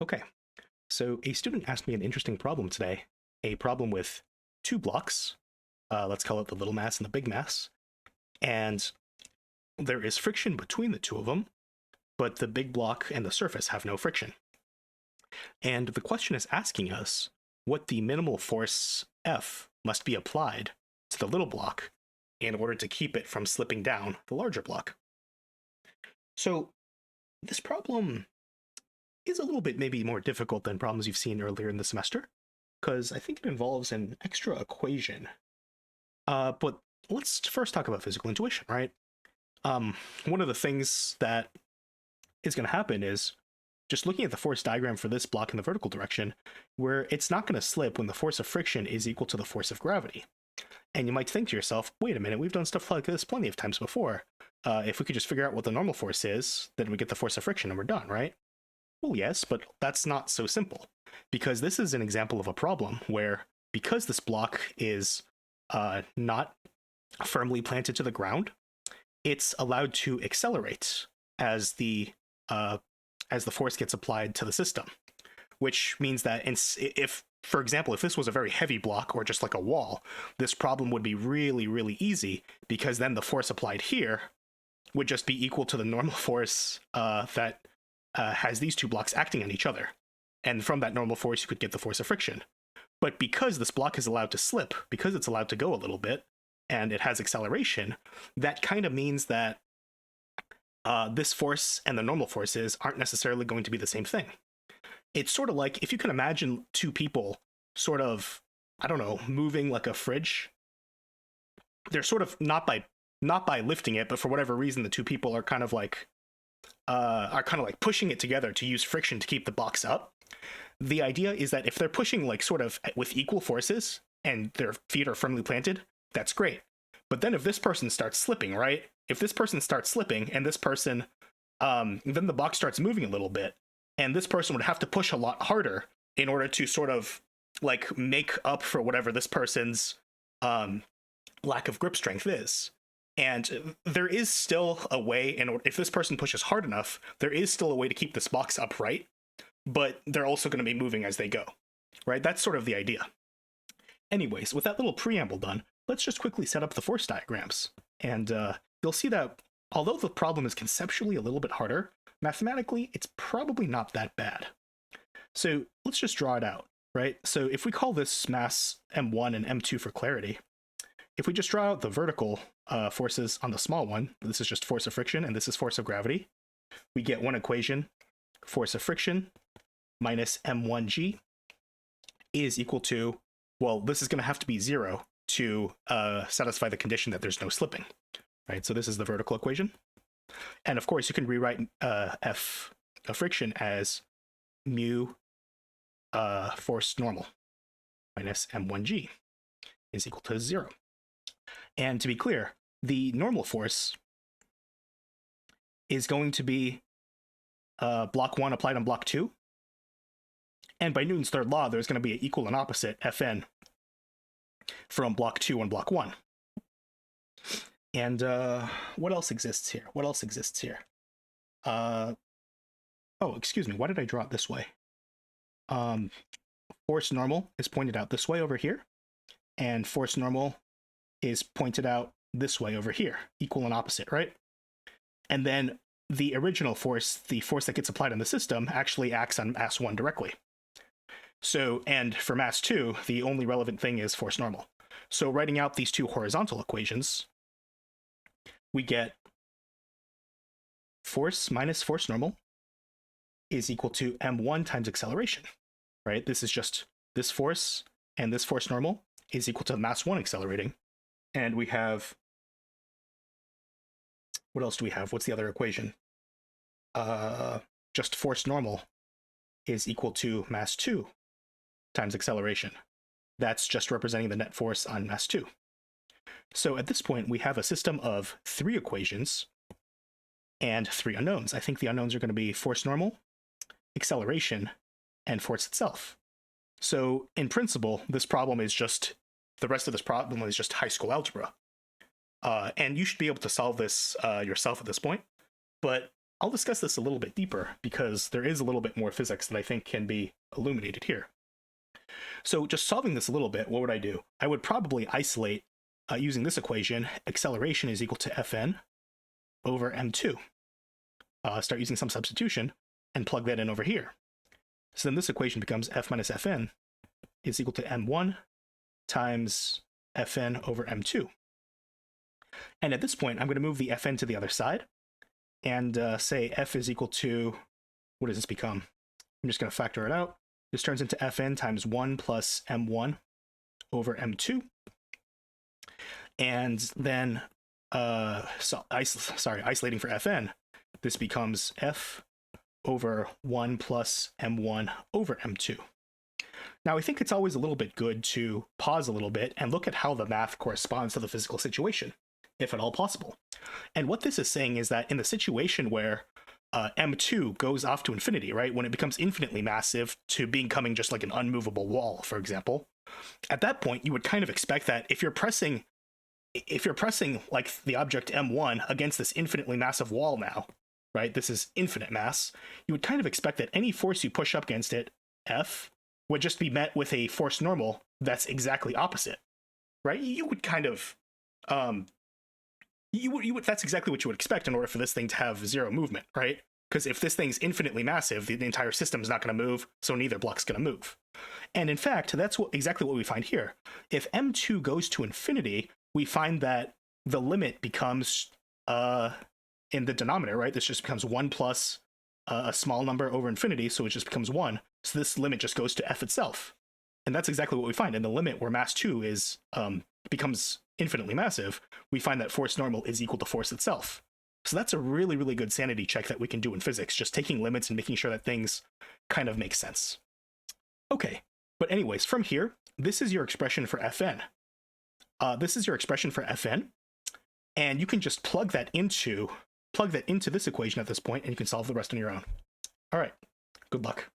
Okay, so a student asked me an interesting problem today, a problem with two blocks, let's call it the little mass and the big mass, and there is friction between the two of them, but the big block and the surface have no friction. And the question is asking us what the minimal force F must be applied to the little block in order to keep it from slipping down the larger block. So this problem is a little bit maybe more difficult than problems you've seen earlier in the semester, because I think it involves an extra equation. But let's first talk about physical intuition, right? One of the things that is going to happen is just looking at the force diagram for this block in the vertical direction, where it's not going to slip when the force of friction is equal to the force of gravity. And you might think to yourself, wait a minute, we've done stuff like this plenty of times before. If we could just figure out what the normal force is, then we get the force of friction and we're done, right? Well, yes, but that's not so simple, because this is an example of a problem where, because this block is not firmly planted to the ground, it's allowed to accelerate as the force gets applied to the system, which means that if, for example, if this was a very heavy block or just like a wall, this problem would be really, really easy, because then the force applied here would just be equal to the normal force that has these two blocks acting on each other. And from that normal force, you could get the force of friction. But because this block is allowed to slip, because it's allowed to go a little bit, and it has acceleration, that kind of means that this force and the normal forces aren't necessarily going to be the same thing. It's sort of like if you can imagine two people sort of, I don't know, moving like a fridge. They're sort of not by lifting it, but for whatever reason, the two people are kind of like pushing it together to use friction to keep the box up. The idea is that if they're pushing like sort of with equal forces and their feet are firmly planted, that's great. But then if this person starts slipping, right? If this person starts slipping and this person, then the box starts moving a little bit, and this person would have to push a lot harder in order to sort of like make up for whatever this person's lack of grip strength is. And there is still a way, and if this person pushes hard enough, there is still a way to keep this box upright, but they're also going to be moving as they go, right? That's sort of the idea. Anyways, with that little preamble done, let's just quickly set up the force diagrams. And you'll see that although the problem is conceptually a little bit harder, mathematically, it's probably not that bad. So let's just draw it out, right? So if we call this mass M1 and M2 for clarity, if we just draw out the vertical forces on the small one, this is just force of friction and this is force of gravity, we get one equation, force of friction minus m1g is equal to, well, this is going to have to be 0 to satisfy the condition that there's no slipping, right? So this is the vertical equation. And of course, you can rewrite F of friction as mu force normal minus m1g is equal to 0. And to be clear, the normal force is going to be block 1 applied on block 2. And by Newton's third law, there's going to be an equal and opposite Fn from block 2 and block 1. And what else exists here? Oh, excuse me. Why did I draw it this way? Force normal is pointed out this way over here. And force normal is pointed out this way over here. Equal and opposite, right? And then the original force, the force that gets applied on the system, actually acts on mass 1 directly. So, and for mass 2, the only relevant thing is force normal. So writing out these two horizontal equations, we get force minus force normal is equal to m1 times acceleration, right? This is just this force, and this force normal is equal to mass 1 accelerating. And we have, what else do we have? What's the other equation? Just force normal is equal to mass 2 times acceleration. That's just representing the net force on mass 2. So at this point, we have a system of 3 equations and 3 unknowns. I think the unknowns are going to be force normal, acceleration, and force itself. So in principle, this problem is just, the rest of this problem is just high school algebra. And you should be able to solve this yourself at this point. But I'll discuss this a little bit deeper because there is a little bit more physics that I think can be illuminated here. So just solving this a little bit, what would I do? I would probably isolate, using this equation, acceleration is equal to Fn over m2. Start using some substitution and plug that in over here. So then this equation becomes F minus Fn is equal to m1 times Fn over m2. And at this point, I'm going to move the Fn to the other side and say F is equal to, what does this become? I'm just going to factor it out. This turns into Fn times 1 plus m1 over m2. And then, isolating for Fn, this becomes F over 1 plus m1 over m2. Now, I think it's always a little bit good to pause a little bit and look at how the math corresponds to the physical situation, if at all possible. And what this is saying is that in the situation where m2 goes off to infinity, right, when it becomes infinitely massive to becoming just like an unmovable wall, for example, at that point, you would kind of expect that if you're pressing like the object m1 against this infinitely massive wall now, right, this is infinite mass, you would kind of expect that any force you push up against it, F, would just be met with a force normal that's exactly opposite, right? You would kind of, that's exactly what you would expect in order for this thing to have zero movement, right? Because if this thing's infinitely massive, the entire system is not going to move, so neither block's going to move. And in fact, that's exactly what we find here. If m2 goes to infinity, we find that the limit becomes, in the denominator, right? This just becomes 1 plus a small number over infinity, so it just becomes 1. So this limit just goes to F itself. And that's exactly what we find. In the limit where mass 2 is becomes infinitely massive, we find that force normal is equal to force itself. So that's a really, really good sanity check that we can do in physics, just taking limits and making sure that things kind of make sense. Okay, but anyways, from here, this is your expression for Fn. This is your expression for Fn, and you can just plug that into this equation at this point, and you can solve the rest on your own. All right, good luck.